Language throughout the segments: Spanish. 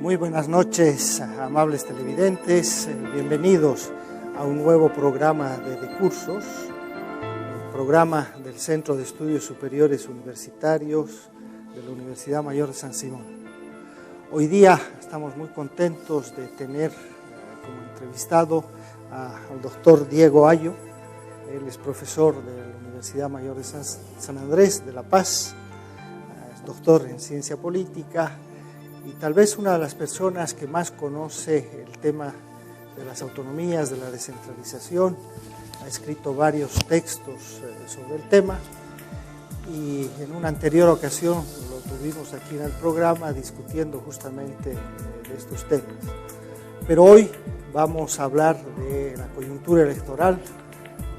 Muy buenas noches, amables televidentes. Bienvenidos a un nuevo programa de cursos, el programa del Centro de Estudios Superiores Universitarios de la Universidad Mayor de San Simón. Hoy día estamos muy contentos de tener como entrevistado al doctor Diego Ayo. Él es profesor de la Universidad Mayor de San Andrés de La Paz, es doctor en ciencia política y tal vez una de las personas que más conoce el tema de las autonomías, de la descentralización. Ha escrito varios textos sobre el tema y en una anterior ocasión lo tuvimos aquí en el programa discutiendo justamente de estos temas. Pero hoy vamos a hablar de la coyuntura electoral.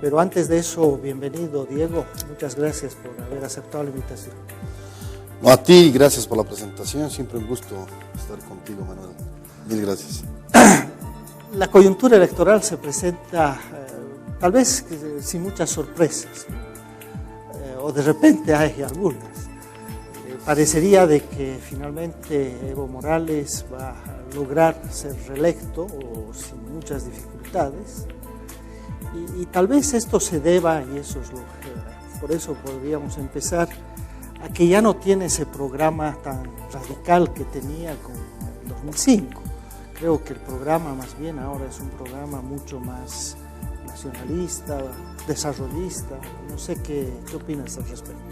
Pero antes de eso, bienvenido Diego, muchas gracias por haber aceptado la invitación. No, a ti, gracias por la presentación, siempre un gusto estar contigo, Manuel. Mil gracias. La coyuntura electoral se presenta tal vez sin muchas sorpresas, o de repente hay algunas. Parecería de que finalmente Evo Morales va a lograr ser reelecto o sin muchas dificultades. Y tal vez esto se deba, y eso es lo que, por eso podríamos empezar, a que ya no tiene ese programa tan radical que tenía con el 2005. Creo que el programa más bien ahora es un programa mucho más nacionalista, desarrollista. No sé qué opinas al respecto.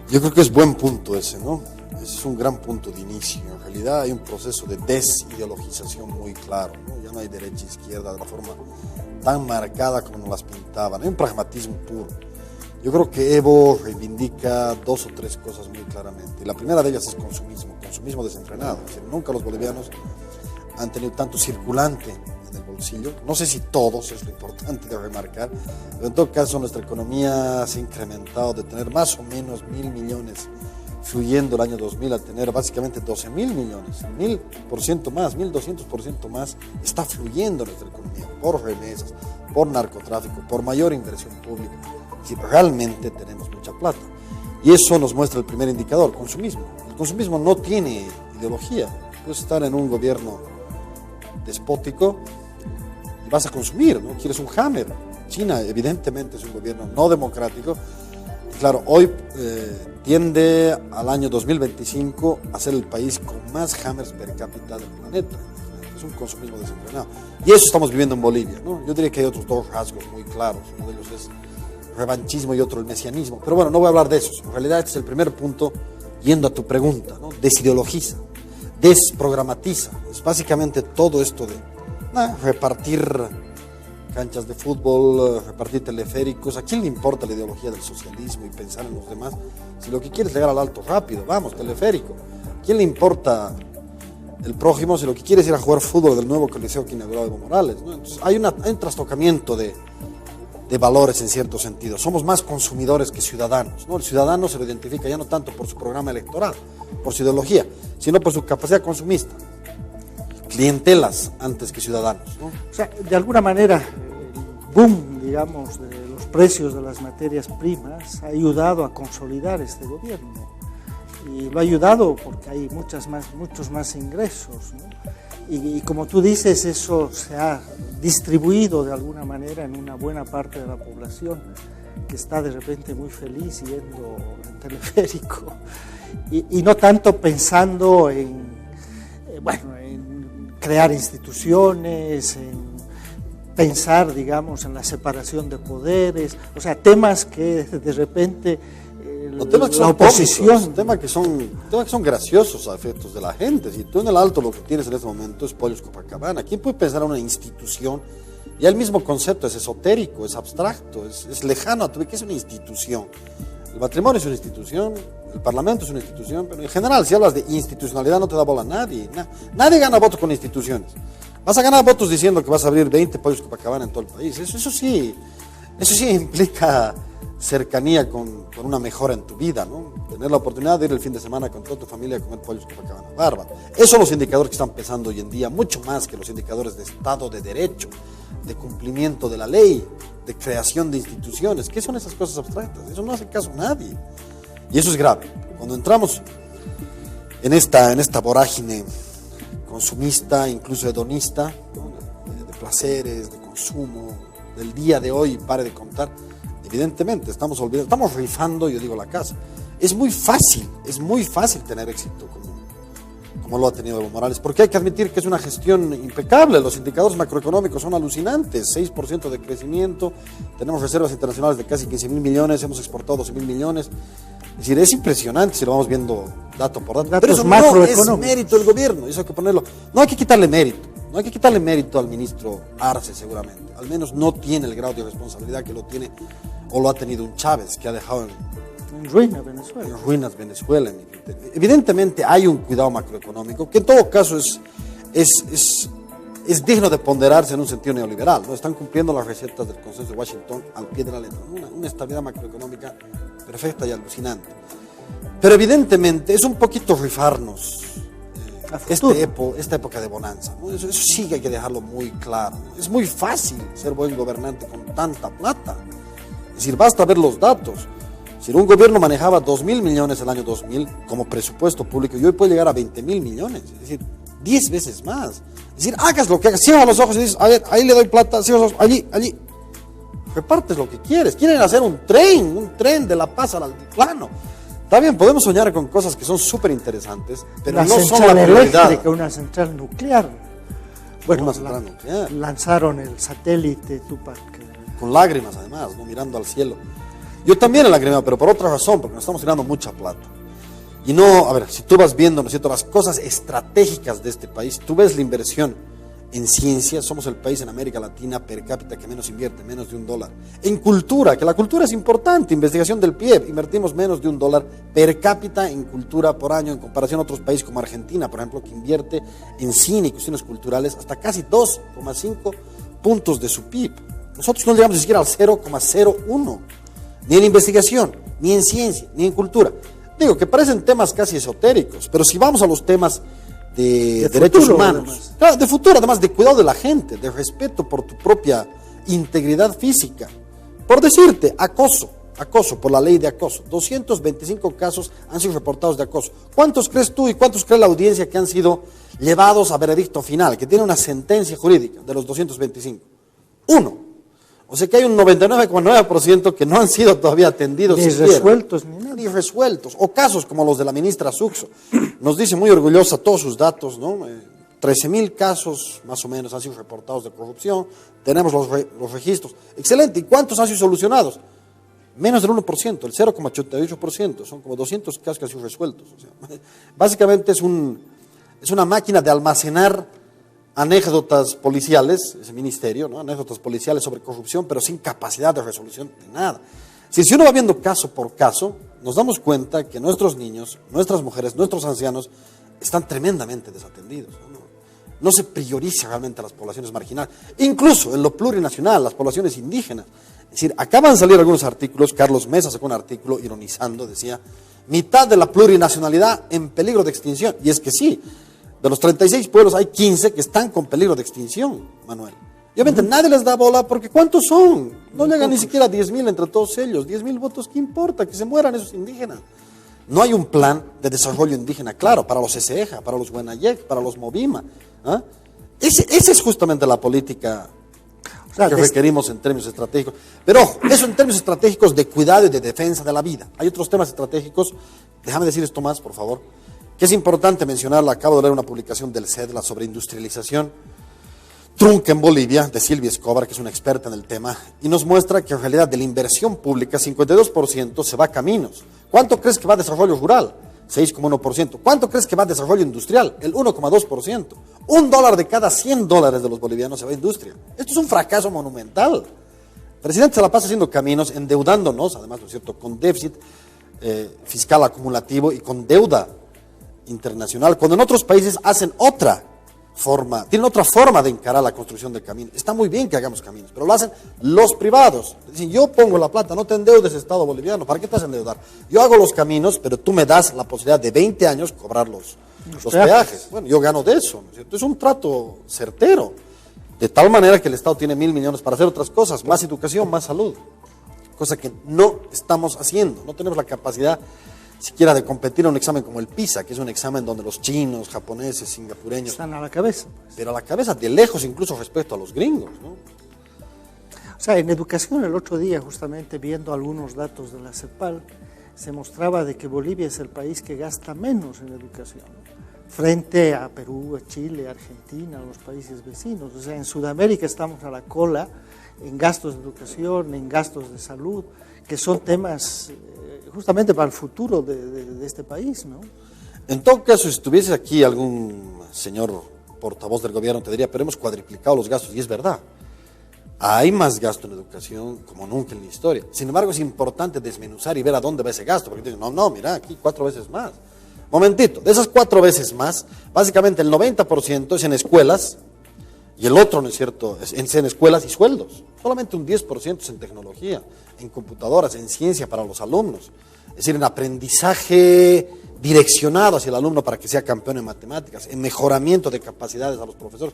Yo creo que es buen punto ese, ¿no? Es un gran punto de inicio. En realidad hay un proceso de desideologización muy claro, ¿no? Ya no hay derecha e izquierda de la forma tan marcada como nos las pintaban. Hay un pragmatismo puro. Yo creo que Evo reivindica dos o tres cosas muy claramente. La primera de ellas es consumismo desenfrenado. Es decir, nunca los bolivianos han tenido tanto circulante en el bolsillo. No sé si todos, es lo importante de remarcar, pero en todo caso nuestra economía se ha incrementado de tener más o menos 1.000 millones fluyendo el año 2000 a tener básicamente 12.000 millones, 1.000% más, 1.200% más está fluyendo nuestra economía por remesas, por narcotráfico, por mayor inversión pública. Si realmente tenemos mucha plata. Y eso nos muestra el primer indicador, consumismo. El consumismo no tiene ideología. Puedes estar en un gobierno despótico y vas a consumir, ¿no? Quieres un Hammer. China evidentemente es un gobierno no democrático. Y claro, hoy tiende al año 2025 a ser el país con más Hammers per cápita del planeta. Es un consumismo desenfrenado. Y eso estamos viviendo en Bolivia, ¿no? Yo diría que hay otros dos rasgos muy claros. Uno de ellos es revanchismo y otro el mesianismo. Pero bueno, no voy a hablar de eso. En realidad este es el primer punto, yendo a tu pregunta, ¿no? Desideologiza, desprogramatiza. Es básicamente todo esto de repartir canchas de fútbol, repartir teleféricos. ¿A quién le importa la ideología del socialismo y pensar en los demás? Si lo que quieres es llegar al alto rápido, vamos, teleférico. ¿A quién le importa el prójimo si lo que quieres es ir a jugar fútbol del nuevo coliseo que inauguró Evo Morales, ¿no? Entonces hay un trastocamiento de valores en cierto sentido. Somos más consumidores que ciudadanos, ¿no? El ciudadano se lo identifica ya no tanto por su programa electoral, por su ideología, sino por su capacidad consumista. Clientelas antes que ciudadanos, ¿no? O sea, de alguna manera, el boom, digamos, de los precios de las materias primas ha ayudado a consolidar este gobierno. Y lo ha ayudado porque hay muchos más ingresos, ¿no? Y como tú dices, eso se ha distribuido de alguna manera en una buena parte de la población que está de repente muy feliz yendo en teleférico y no tanto pensando en crear instituciones, en pensar, digamos, en la separación de poderes, o sea, temas que de repente los temas que son oposición, temas que son graciosos a efectos de la gente. Si tú en el Alto lo que tienes en este momento es Pollos Copacabana, ¿quién puede pensar en una institución? Ya el mismo concepto es esotérico, es abstracto, es lejano a tu vida. ¿Qué es una institución? El matrimonio es una institución, el parlamento es una institución, pero en general si hablas de institucionalidad no te da bola a nadie. Nadie gana votos con instituciones. Vas a ganar votos diciendo que vas a abrir 20 Pollos Copacabana en todo el país. Eso sí implica cercanía con una mejora en tu vida, ¿no? Tener la oportunidad de ir el fin de semana con toda tu familia a comer Pollos Copacabana, bárbaro. Esos son los indicadores que están pesando hoy en día, mucho más que los indicadores de Estado de Derecho, de cumplimiento de la ley, de creación de instituciones. ¿Qué son esas cosas abstractas? Eso no hace caso a nadie. Y eso es grave. Cuando entramos en esta vorágine consumista, incluso hedonista, ¿no? De placeres, de consumo, del día de hoy, pare de contar. Evidentemente, estamos rifando, yo digo, la casa. Es muy fácil tener éxito como lo ha tenido Evo Morales, porque hay que admitir que es una gestión impecable. Los indicadores macroeconómicos son alucinantes, 6% de crecimiento, tenemos reservas internacionales de casi 15.000 millones, hemos exportado 12.000 millones. Es decir, es impresionante si lo vamos viendo dato por dato. Pero eso no es mérito del gobierno, eso hay que ponerlo. No hay que quitarle mérito al ministro Arce, seguramente. Al menos no tiene el grado de responsabilidad que lo tiene o lo ha tenido un Chávez, que ha dejado en ruinas Venezuela. Evidentemente hay un cuidado macroeconómico que en todo caso es digno de ponderarse en un sentido neoliberal, ¿no? Están cumpliendo las recetas del Consenso de Washington al pie de la letra, una estabilidad macroeconómica perfecta y alucinante. Pero evidentemente es un poquito rifarnos esta época de bonanza, ¿no? Eso sí que hay que dejarlo muy claro. Es muy fácil ser buen gobernante con tanta plata. Es decir, basta ver los datos. Si un gobierno manejaba 2.000 millones el año 2000 como presupuesto público y hoy puede llegar a 20.000 millones, es decir, 10 veces más. Es decir, hagas lo que hagas, cierra los ojos y dices, a ver, ahí le doy plata, cierra los ojos, allí. Repartes lo que quieres. Quieren hacer un tren de La Paz al altiplano. Está bien, podemos soñar con cosas que son súper interesantes, pero no son la prioridad. Una central nuclear. Bueno, una central nuclear. Lanzaron el satélite Tupac. Con lágrimas, además, ¿no? Mirando al cielo. Yo también he lagrimado, pero por otra razón, porque nos estamos tirando mucha plata. Y no, a ver, si tú vas viendo, ¿no es cierto?, las cosas estratégicas de este país, tú ves la inversión en ciencia, somos el país en América Latina per cápita que menos invierte, menos de $1. En cultura, que la cultura es importante, investigación del PIB, invertimos menos de $1 per cápita en cultura por año, en comparación a otros países como Argentina, por ejemplo, que invierte en cine y cuestiones culturales hasta casi 2,5 puntos de su PIB. Nosotros no llegamos ni siquiera al 0,01, ni en investigación, ni en ciencia, ni en cultura. Digo, que parecen temas casi esotéricos, pero si vamos a los temas de derechos humanos, claro, de futuro, además de cuidado de la gente, de respeto por tu propia integridad física. Por decirte, acoso por la ley de acoso. 225 casos han sido reportados de acoso. ¿Cuántos crees tú y cuántos cree la audiencia que han sido llevados a veredicto final, que tiene una sentencia jurídica de los 225? Uno. O sea que hay un 99,9% que no han sido todavía atendidos. Ni resueltos. O casos como los de la ministra Suxo. Nos dice muy orgullosa todos sus datos, ¿no? 13.000 casos más o menos han sido reportados de corrupción. Tenemos los registros. Excelente. ¿Y cuántos han sido solucionados? Menos del 1%, el 0,88%. Son como 200 casos que han sido resueltos. O sea, básicamente es una máquina de almacenar anécdotas policiales, ese ministerio, ¿no? Anécdotas policiales sobre corrupción, pero sin capacidad de resolución de nada. Si uno va viendo caso por caso, nos damos cuenta que nuestros niños, nuestras mujeres, nuestros ancianos están tremendamente desatendidos. No se prioriza realmente a las poblaciones marginales, incluso en lo plurinacional, las poblaciones indígenas. Es decir, acaban de salir algunos artículos, Carlos Mesa sacó un artículo ironizando, decía, mitad de la plurinacionalidad en peligro de extinción, y es que sí. De los 36 pueblos hay 15 que están con peligro de extinción, Manuel. Y obviamente nadie les da bola porque ¿cuántos son? No llegan ni siquiera a 10.000 entre todos ellos. 10.000 votos, ¿qué importa? Que se mueran esos indígenas. No hay un plan de desarrollo indígena claro para los ESEJA, para los Huenayec, para los Movima. ¿Ah? Esa es justamente la política que requerimos en términos estratégicos. Pero ojo, eso en términos estratégicos de cuidado y de defensa de la vida. Hay otros temas estratégicos, déjame decir esto más, por favor, que es importante mencionarla. Acabo de leer una publicación del CEDLA sobre industrialización trunca en Bolivia, de Silvia Escobar, que es una experta en el tema, y nos muestra que en realidad de la inversión pública, 52% se va a caminos. ¿Cuánto crees que va a desarrollo rural? 6,1%. ¿Cuánto crees que va a desarrollo industrial? El 1,2%. $1 de cada $100 de los bolivianos se va a industria. Esto es un fracaso monumental. El presidente se la pasa haciendo caminos, endeudándonos, además, ¿no es cierto?, con déficit fiscal acumulativo y con deuda internacional, cuando en otros países hacen tienen otra forma de encarar la construcción de caminos. Está muy bien que hagamos caminos, pero lo hacen los privados. Dicen, yo pongo la plata, no te endeudes, Estado boliviano, ¿para qué te vas a endeudar? Yo hago los caminos, pero tú me das la posibilidad de 20 años cobrar los peajes. Bueno, yo gano de eso, ¿no es cierto? Es un trato certero, de tal manera que el Estado tiene 1.000 millones para hacer otras cosas, más educación, más salud, cosa que no estamos haciendo, no tenemos la capacidad. siquiera de competir en un examen como el PISA, que es un examen donde los chinos, japoneses, singapureños están a la cabeza. Pues. Pero a la cabeza de lejos, incluso respecto a los gringos, ¿no? O sea, en educación el otro día, justamente viendo algunos datos de la CEPAL, se mostraba de que Bolivia es el país que gasta menos en educación, ¿no? Frente a Perú, a Chile, a Argentina, a los países vecinos. O sea, en Sudamérica estamos a la cola en gastos de educación, en gastos de salud, que son temas justamente para el futuro de este país, ¿no? En todo caso, si estuviese aquí algún señor portavoz del gobierno, te diría, pero hemos cuadriplicado los gastos, y es verdad. Hay más gasto en educación como nunca en la historia. Sin embargo, es importante desmenuzar y ver a dónde va ese gasto, porque dicen, no, mira, aquí 4 veces más. Momentito, de esas 4 veces más, básicamente el 90% es en escuelas, y el otro, ¿no es cierto?, es en escuelas y sueldos. Solamente un 10% es en tecnología, en computadoras, en ciencia para los alumnos. Es decir, en aprendizaje direccionado hacia el alumno para que sea campeón en matemáticas, en mejoramiento de capacidades a los profesores.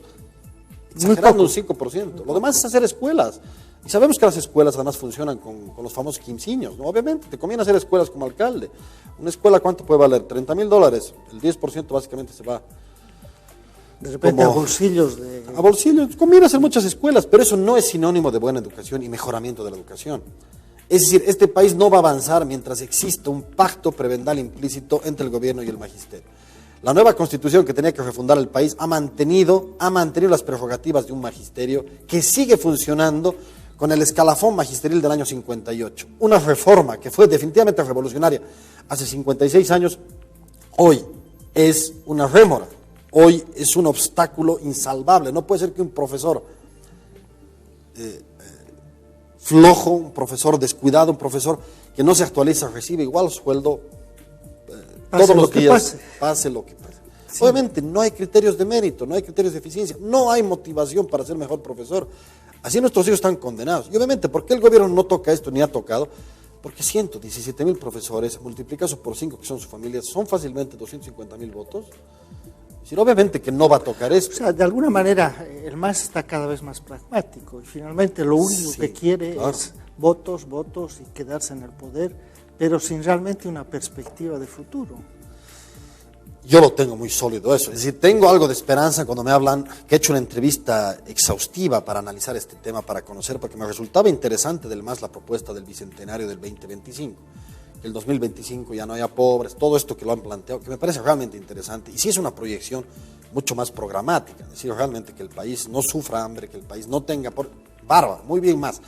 Exagerando un 5%. Lo demás es hacer escuelas. Y sabemos que las escuelas además funcionan con los famosos quinceaños, ¿no? Obviamente, te conviene hacer escuelas como alcalde. Una escuela, ¿cuánto puede valer? $30,000. El 10% básicamente se va... De repente a bolsillos de... A bolsillos. Conviene hacer muchas escuelas, pero eso no es sinónimo de buena educación y mejoramiento de la educación. Es decir, este país no va a avanzar mientras exista un pacto prebendal implícito entre el gobierno y el magisterio. La nueva constitución que tenía que refundar el país ha mantenido las prerrogativas de un magisterio que sigue funcionando con el escalafón magisterial del año 58. Una reforma que fue definitivamente revolucionaria hace 56 años, hoy es una rémora, hoy es un obstáculo insalvable. No puede ser que un profesor flojo, un profesor descuidado, un profesor que no se actualiza, recibe igual sueldo todos los días, pase lo que pase. Sí. Obviamente no hay criterios de mérito, no hay criterios de eficiencia, no hay motivación para ser mejor profesor. Así nuestros hijos están condenados. Y obviamente, ¿por qué el gobierno no toca esto ni ha tocado? Porque 117,000 profesores, multiplicados por 5 que son sus familias, son fácilmente 250,000 votos. Es decir, obviamente que no va a tocar esto. O sea, de alguna manera el MAS está cada vez más pragmático y finalmente lo único que quiere es votos y quedarse en el poder, pero sin realmente una perspectiva de futuro. Yo lo tengo muy sólido eso, es decir, tengo algo de esperanza cuando me hablan, que he hecho una entrevista exhaustiva para analizar este tema, para conocer, porque me resultaba interesante del MAS la propuesta del Bicentenario del 2025, que el 2025 ya no haya pobres, todo esto que lo han planteado, que me parece realmente interesante, y sí es una proyección mucho más programática, es decir, realmente que el país no sufra hambre, que el país no tenga, bárbaro, muy bien más.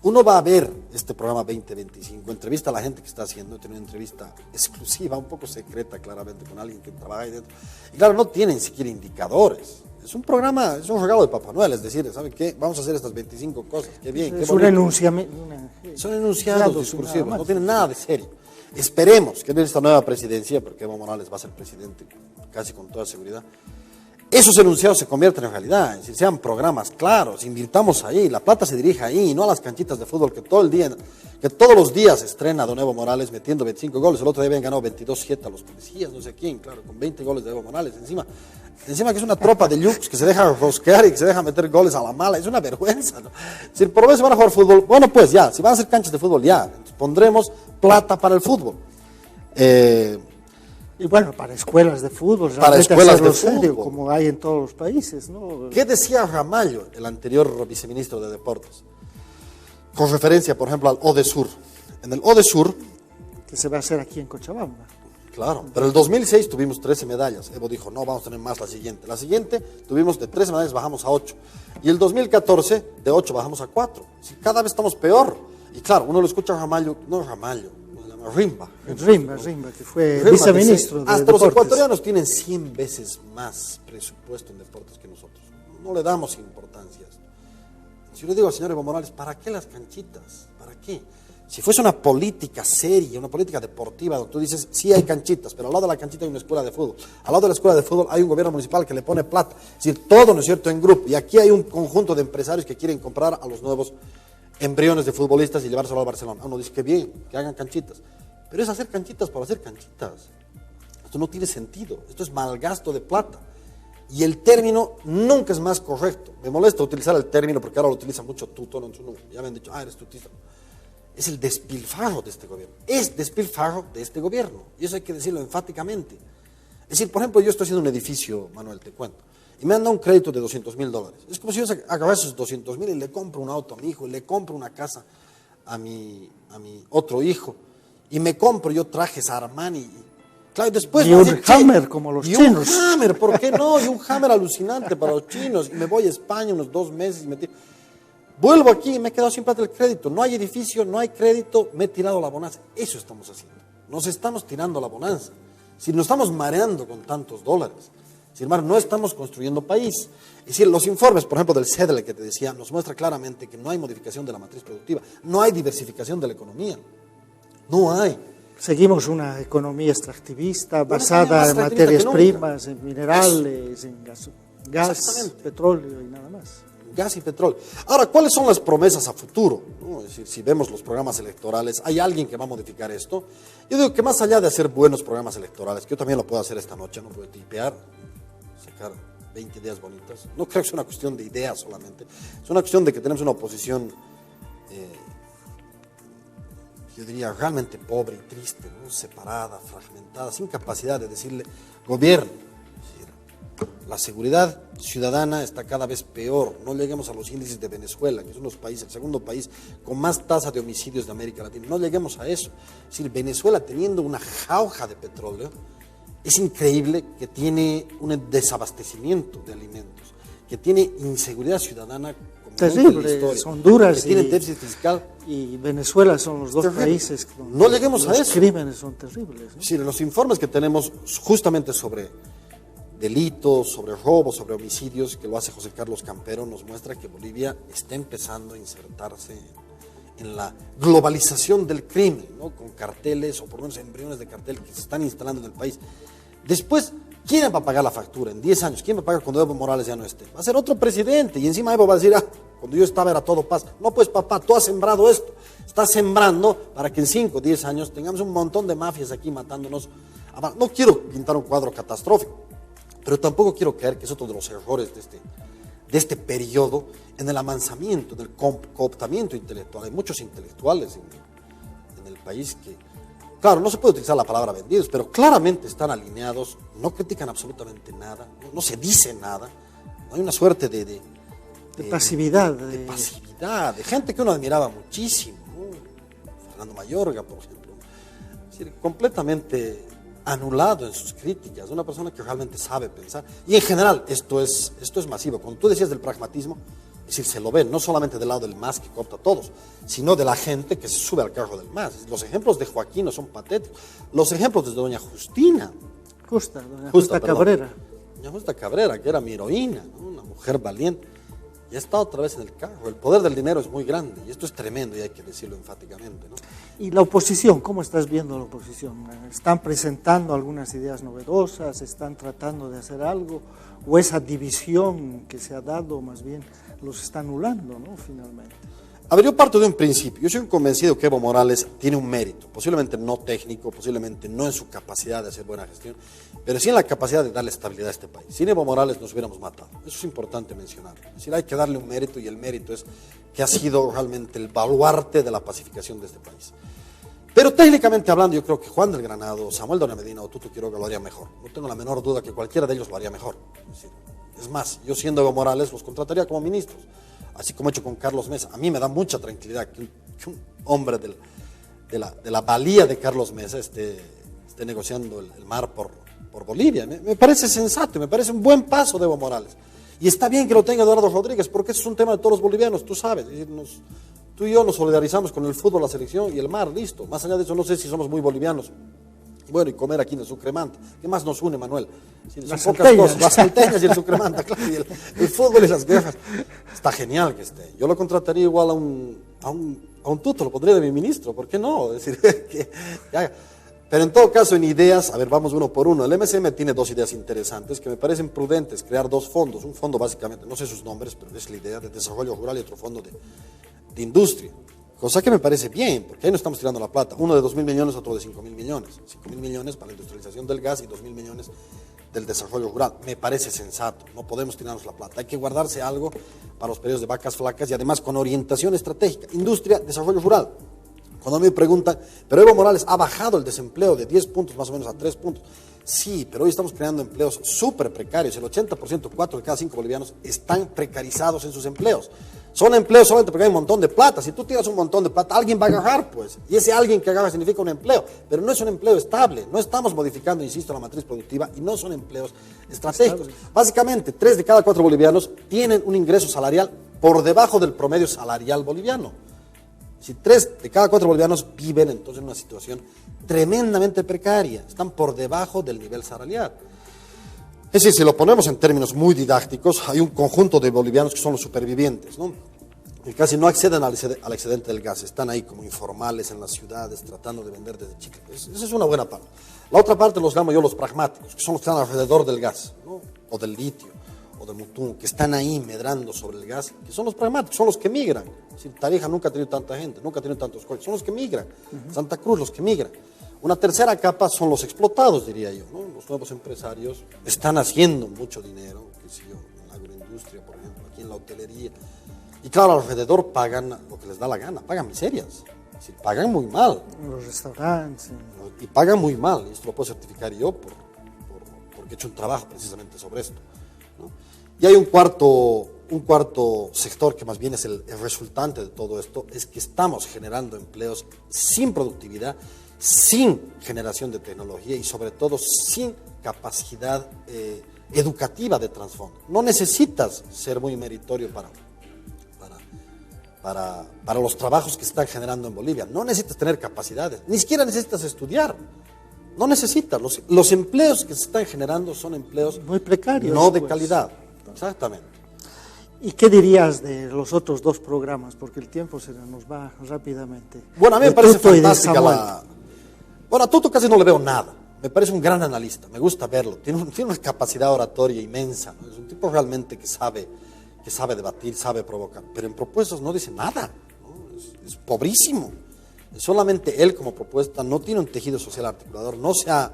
Uno va a ver este programa 2025, entrevista a la gente que está haciendo, tiene una entrevista exclusiva, un poco secreta claramente, con alguien que trabaja ahí dentro. Y claro, no tienen siquiera indicadores. Es un programa, es un regalo de Papá Noel, es decir, ¿saben qué? Vamos a hacer estas 25 cosas, qué bien, qué bonito. Son enunciados discursivos, no tienen nada de serio. Esperemos que en esta nueva presidencia, porque Evo Morales va a ser presidente casi con toda seguridad, esos enunciados se convierten en realidad, es decir, sean programas claros, invirtamos ahí, la plata se dirige ahí, no a las canchitas de fútbol que todos los días estrena don Evo Morales metiendo 25 goles, el otro día habían ganado 22-7 a los policías, no sé quién, claro, con 20 goles de Evo Morales, encima que es una tropa de yux que se deja rosquear y que se deja meter goles a la mala, es una vergüenza, ¿no? Es decir, por lo menos van a jugar fútbol, bueno pues ya, si van a hacer canchas de fútbol ya, entonces pondremos plata para el fútbol. Y bueno, para escuelas de fútbol, para escuelas de fútbol, serio, como hay en todos los países, ¿no? ¿Qué decía Ramallo, el anterior viceministro de Deportes? Con referencia, por ejemplo, al ODESUR. En el ODESUR... Que se va a hacer aquí en Cochabamba. Claro, pero el 2006 tuvimos 13 medallas. Evo dijo, no, vamos a tener más la siguiente. La siguiente tuvimos de 13 medallas, bajamos a 8. Y el 2014, de 8 bajamos a 4. Sí, cada vez estamos peor. Y claro, uno lo escucha a Ramallo, no Ramallo. Rimba, que fue viceministro de Hasta los ecuatorianos tienen 100 veces más presupuesto en deportes que nosotros. No le damos importancia a esto. Si yo le digo al señor Evo Morales, ¿para qué las canchitas? ¿Para qué? Si fuese una política seria, una política deportiva, donde tú dices, sí hay canchitas, pero al lado de la canchita hay una escuela de fútbol. Al lado de la escuela de fútbol hay un gobierno municipal que le pone plata. Es decir, todo, ¿no es cierto?, en grupo. Y aquí hay un conjunto de empresarios que quieren comprar a los nuevos embriones de futbolistas y llevárselo a Barcelona. Uno dice que bien, que hagan canchitas. Pero es hacer canchitas por hacer canchitas. Esto no tiene sentido. Esto es malgasto de plata. Y el término nunca es más correcto. Me molesta utilizar el término porque ahora lo utiliza mucho tuto. Ya me han dicho, eres tutista. es el despilfarro de este gobierno. Es despilfarro de este gobierno. Y eso hay que decirlo enfáticamente. Es decir, por ejemplo, yo estoy haciendo un edificio, Manuel, te cuento, y me han dado un crédito de $200,000. Es como si yo agarrara esos 200,000 y le compro un auto a mi hijo, y le compro una casa a mi otro hijo, y me compro yo trajes a Armani. Claro, y después y un Hammer como los chinos. Y un Hammer, ¿por qué no? Y un Hammer alucinante para los chinos. Y me voy a España unos 2 meses y vuelvo aquí y me he quedado sin plata del crédito. No hay edificio, no hay crédito, me he tirado la bonanza. Eso estamos haciendo. Nos estamos tirando la bonanza. Si nos estamos mareando con tantos dólares, sin embargo, no estamos construyendo país. Es decir, los informes, por ejemplo, del CEDEL que te decía, nos muestra claramente que no hay modificación de la matriz productiva, no hay diversificación de la economía. No hay. Seguimos una economía extractivista basada en materias primas, en minerales, en gas, petróleo y nada más. Gas y petróleo. Ahora, ¿cuáles son las promesas a futuro? ¿No? Es decir, si vemos los programas electorales, ¿hay alguien que va a modificar esto? Yo digo que más allá de hacer buenos programas electorales, que yo también lo puedo hacer esta noche, no puedo tipear, sacar 20 ideas bonitas. No creo que sea una cuestión de ideas solamente. Es una cuestión de que tenemos una oposición, yo diría, realmente pobre y triste, ¿no? Separada, fragmentada, sin capacidad de decirle, gobierno. La seguridad ciudadana está cada vez peor. No lleguemos a los índices de Venezuela, que es el segundo país con más tasa de homicidios de América Latina. No lleguemos a eso. Es decir, Venezuela, teniendo una jauja de petróleo, es increíble que tiene un desabastecimiento de alimentos, que tiene inseguridad ciudadana como terrible. Honduras que tiene déficit fiscal. Y Venezuela son los dos países donde no lleguemos a eso. Los crímenes son terribles, ¿no? Sí, los informes que tenemos justamente sobre delitos, sobre robos, sobre homicidios, que lo hace José Carlos Campero, nos muestra que Bolivia está empezando a insertarse en la globalización del crimen, ¿no? Con carteles, o por lo menos embriones de cartel que se están instalando en el país. Después, ¿quién va a pagar la factura en 10 años? ¿Quién va a pagar cuando Evo Morales ya no esté? Va a ser otro presidente, y encima Evo va a decir, cuando yo estaba era todo paz. No, pues papá, tú has sembrado esto. Estás sembrando para que en 5 o 10 años tengamos un montón de mafias aquí matándonos. No quiero pintar un cuadro catastrófico, pero tampoco quiero caer, que es otro de los errores de este periodo, en el amansamiento, en el cooptamiento intelectual. Hay muchos intelectuales en el país que, claro, no se puede utilizar la palabra vendidos, pero claramente están alineados, no critican absolutamente nada, no se dice nada, no hay una suerte de pasividad. De pasividad, de gente que uno admiraba muchísimo, ¿no? Fernando Mayorga, por ejemplo. Es decir, completamente anulado en sus críticas, una persona que realmente sabe pensar. Y en general, esto es masivo. Cuando tú decías del pragmatismo, es decir, se lo ve no solamente del lado del MAS, que coopta a todos, sino de la gente que se sube al carro del MAS. Los ejemplos de Joaquín no son patéticos. Los ejemplos de doña Justina. Doña Justa Cabrera. Doña Justa Cabrera, que era mi heroína, ¿no? Una mujer valiente. Y está otra vez en el carro. El poder del dinero es muy grande, y esto es tremendo, y hay que decirlo enfáticamente, ¿no? ¿Y la oposición? ¿Cómo estás viendo la oposición? ¿Están presentando algunas ideas novedosas? ¿Están tratando de hacer algo? ¿O esa división que se ha dado más bien los está anulando, ¿no? Finalmente. A ver, yo parto de un principio. Yo soy convencido que Evo Morales tiene un mérito, posiblemente no técnico, posiblemente no en su capacidad de hacer buena gestión, pero sí en la capacidad de darle estabilidad a este país. Sin Evo Morales nos hubiéramos matado. Eso es importante mencionarlo. Es decir, hay que darle un mérito, y el mérito es que ha sido realmente el baluarte de la pacificación de este país. Pero técnicamente hablando, yo creo que Juan del Granado, Samuel Doña Medina o Tuto Quiroga lo haría mejor. No tengo la menor duda que cualquiera de ellos lo haría mejor. Es más, yo siendo Evo Morales los contrataría como ministros, así como he hecho con Carlos Mesa. A mí me da mucha tranquilidad que un hombre de la valía de Carlos Mesa esté negociando el mar por Bolivia. Me parece sensato, me parece un buen paso de Evo Morales. Y está bien que lo tenga Eduardo Rodríguez, porque eso es un tema de todos los bolivianos, tú sabes. Tú y yo nos solidarizamos con el fútbol, la selección y el mar, listo. Más allá de eso, no sé si somos muy bolivianos. Bueno, y comer aquí en el Sucremanta. ¿Qué más nos une, Manuel? Las pocas cosas. Las salteñas y el Sucremanta, claro. Y el fútbol y las guerras. Está genial que esté. Yo lo contrataría igual a un Tuto, lo pondría de mi ministro. ¿Por qué no? Es decir, pero en todo caso, en ideas, a ver, vamos uno por uno. El MSM tiene 2 ideas interesantes que me parecen prudentes. Crear 2 fondos. Un fondo básicamente, no sé sus nombres, pero es la idea de desarrollo rural, y otro fondo de industria. Cosa que me parece bien, porque ahí no estamos tirando la plata. Uno de 2.000 millones, otro de 5.000 millones. 5.000 millones para la industrialización del gas y 2.000 millones del desarrollo rural. Me parece sensato, no podemos tirarnos la plata. Hay que guardarse algo para los periodos de vacas flacas, y además con orientación estratégica. Industria, desarrollo rural. Cuando me preguntan, pero Evo Morales ha bajado el desempleo de 10 puntos más o menos a 3 puntos. Sí, pero hoy estamos creando empleos súper precarios. El 80%, 4 de cada 5 bolivianos, están precarizados en sus empleos. Son empleos solamente porque hay un montón de plata. Si tú tienes un montón de plata, alguien va a agarrar, pues. Y ese alguien que agarra significa un empleo. Pero no es un empleo estable. No estamos modificando, insisto, la matriz productiva y no son empleos estratégicos. Básicamente, 3 de cada 4 bolivianos tienen un ingreso salarial por debajo del promedio salarial boliviano. Si 3 de cada 4 bolivianos viven entonces en una situación tremendamente precaria, están por debajo del nivel salarial. Es decir, si lo ponemos en términos muy didácticos, hay un conjunto de bolivianos que son los supervivientes, ¿no? Que casi no acceden al excedente del gas, están ahí como informales en las ciudades tratando de vender desde chicos. Esa es una buena parte. La otra parte los llamo yo los pragmáticos, que son los que están alrededor del gas, ¿no? O del litio, o del mutún, que están ahí medrando sobre el gas, que son los pragmáticos, son los que migran. Es decir, Tarija nunca ha tenido tanta gente, nunca ha tenido tantos coches, son los que migran. Santa Cruz, los que migran. Una tercera capa son los explotados, diría yo, ¿no? Los nuevos empresarios están haciendo mucho dinero, qué sé yo, en la agroindustria, por ejemplo, aquí en la hotelería. Y claro, alrededor pagan lo que les da la gana, pagan miserias, es decir, pagan muy mal. Los restaurantes. Y pagan muy mal, y esto lo puedo certificar yo porque he hecho un trabajo precisamente sobre esto, ¿no? Y hay un cuarto sector que más bien es el resultante de todo esto, es que estamos generando empleos sin productividad, sin generación de tecnología y sobre todo sin capacidad educativa de trasfondo. No necesitas ser muy meritorio para los trabajos que se están generando en Bolivia. No necesitas tener capacidades, ni siquiera necesitas estudiar. No necesitas. Los empleos que se están generando son empleos muy precarios, no de calidad. Exactamente. ¿Y qué dirías de los otros 2 programas? Porque el tiempo se nos va rápidamente. Bueno, a mí me parece fantástica la... Bueno, a Tuto casi no le veo nada. Me parece un gran analista, me gusta verlo. Tiene una capacidad oratoria inmensa, ¿no? Es un tipo realmente que sabe debatir, sabe provocar. Pero en propuestas no dice nada, ¿no? Es pobrísimo. Solamente él como propuesta no tiene un tejido social articulador, no se ha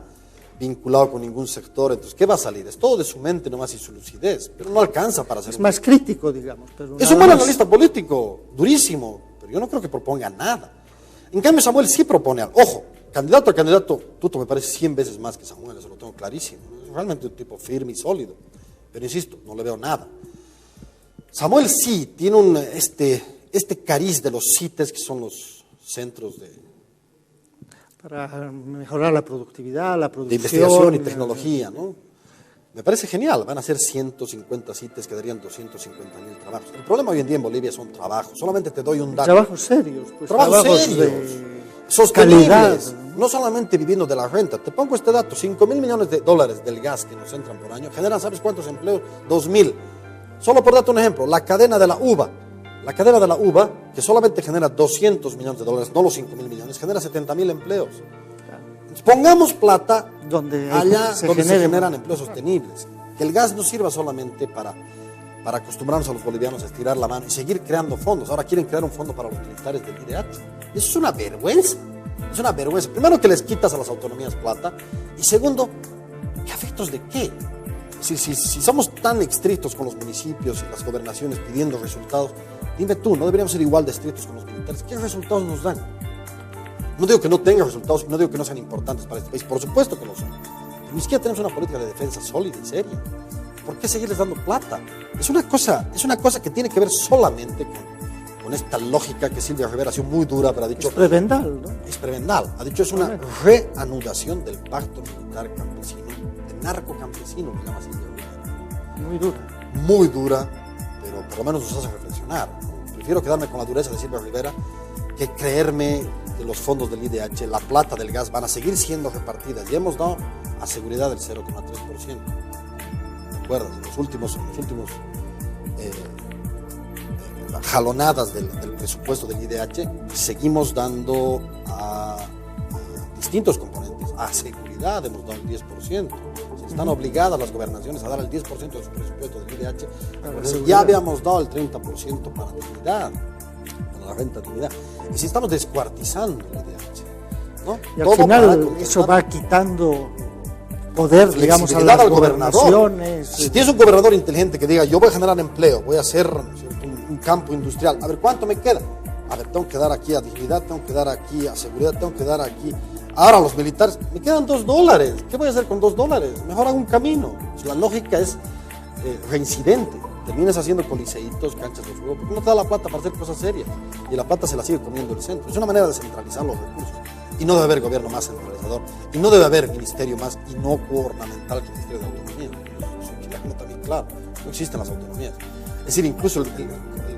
vinculado con ningún sector. Entonces, ¿qué va a salir? Es todo de su mente nomás y su lucidez, pero no alcanza para ser... Es más crítico, digamos. Pero es un buen analista político, durísimo, pero yo no creo que proponga nada. En cambio, Samuel sí propone algo. Ojo, candidato a candidato, Tuto me parece 100 veces más que Samuel, eso lo tengo clarísimo. Es realmente un tipo firme y sólido, pero insisto, no le veo nada. Samuel sí tiene este cariz de los CITES, que son los centros para mejorar la productividad, la producción. De investigación y tecnología, ¿no? Me parece genial, van a ser 150 CITES que darían 250.000 trabajos. El problema hoy en día en Bolivia son trabajos, solamente te doy un dato. Trabajos serios, pues. Trabajos serios, sostenibles, calidad, no solamente viviendo de la renta. Te pongo este dato, 5.000 millones de dólares del gas que nos entran por año, generan, ¿sabes cuántos empleos? 2.000. Solo por darte un ejemplo, la cadena de la uva, que solamente genera 200 millones de dólares, no los 5.000 millones, genera 70.000 empleos. Pongamos plata allá donde se generan empleos sostenibles. Que el gas no sirva solamente para acostumbrarnos a los bolivianos a estirar la mano y seguir creando fondos. Ahora quieren crear un fondo para los militares del IDH. Eso es una vergüenza. Es una vergüenza. Primero, que les quitas a las autonomías plata. Y segundo, ¿a efectos de qué? Si somos tan estrictos con los municipios y las gobernaciones pidiendo resultados, dime tú, ¿no deberíamos ser igual de estrictos con los militares? ¿Qué resultados nos dan? No digo que no tengan resultados, no digo que no sean importantes para este país, por supuesto que lo son. Pero ni siquiera tenemos una política de defensa sólida y seria. ¿Por qué seguirles dando plata? Es una cosa que tiene que ver solamente con esta lógica que Silvia Rivera ha sido muy dura, pero ha dicho... Es prebendal, ¿no? Es prebendal. Ha dicho, es una reanudación del pacto militar campesino, de narco campesino, que llama Silvia Rivera. Muy dura. Muy dura, pero por lo menos nos hace reflexionar, ¿no? Prefiero quedarme con la dureza de Silvia Rivera que creerme que los fondos del IDH, la plata del gas, van a seguir siendo repartidas. Y hemos dado a seguridad del 0,3%. ¿Te acuerdas? En los últimos jalonadas del presupuesto del IDH, seguimos dando a distintos componentes. A seguridad hemos dado el 10%. Están obligadas las gobernaciones a dar el 10% de su presupuesto del IDH. Ya habíamos dado el 30% para dignidad, para la renta de dignidad. Y si estamos descuartizando el IDH, ¿no? Y al final eso va quitando poder, digamos, a las gobernaciones. Si tienes un gobernador inteligente que diga, yo voy a generar empleo, voy a hacer un campo industrial, a ver, ¿cuánto me queda? a ver, tengo que dar aquí a dignidad, tengo que dar aquí a seguridad, tengo que dar aquí. Ahora los militares, me quedan $2. ¿Qué voy a hacer con $2? Mejor hago un camino. La lógica es reincidente. Terminas haciendo coliseitos, canchas de fútbol, porque no te da la plata para hacer cosas serias. Y la plata se la sigue comiendo el centro. Es una manera de centralizar los recursos. Y no debe haber gobierno más centralizador. Y no debe haber ministerio más inocuo ornamental que el Ministerio de Autonomía. Eso hay que dejarlo también claro. No existen las autonomías. Es decir, incluso el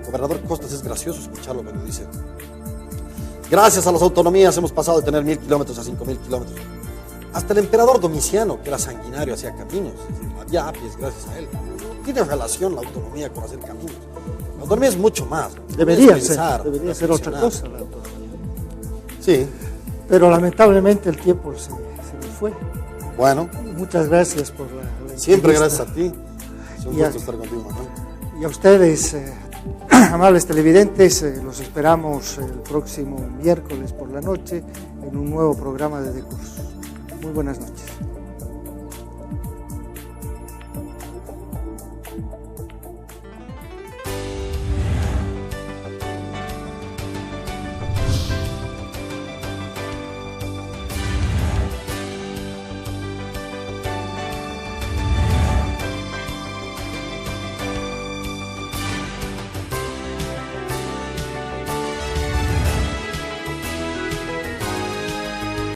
gobernador Costas es gracioso escucharlo cuando dice: gracias a las autonomías hemos pasado de tener 1.000 kilómetros a 5.000 kilómetros. Hasta el emperador Domiciano, que era sanguinario, hacía caminos. Es decir, había apies gracias a él. No tiene relación la autonomía con hacer caminos. La autonomía es mucho más. Debería ser otra cosa la autonomía. Sí. Pero lamentablemente el tiempo se me fue. Bueno. Muchas gracias por la siempre gracias a ti. Es un gusto estar contigo, Manuel. Y a ustedes, amables televidentes, los esperamos el próximo miércoles por la noche en un nuevo programa de Decursos. Muy buenas noches.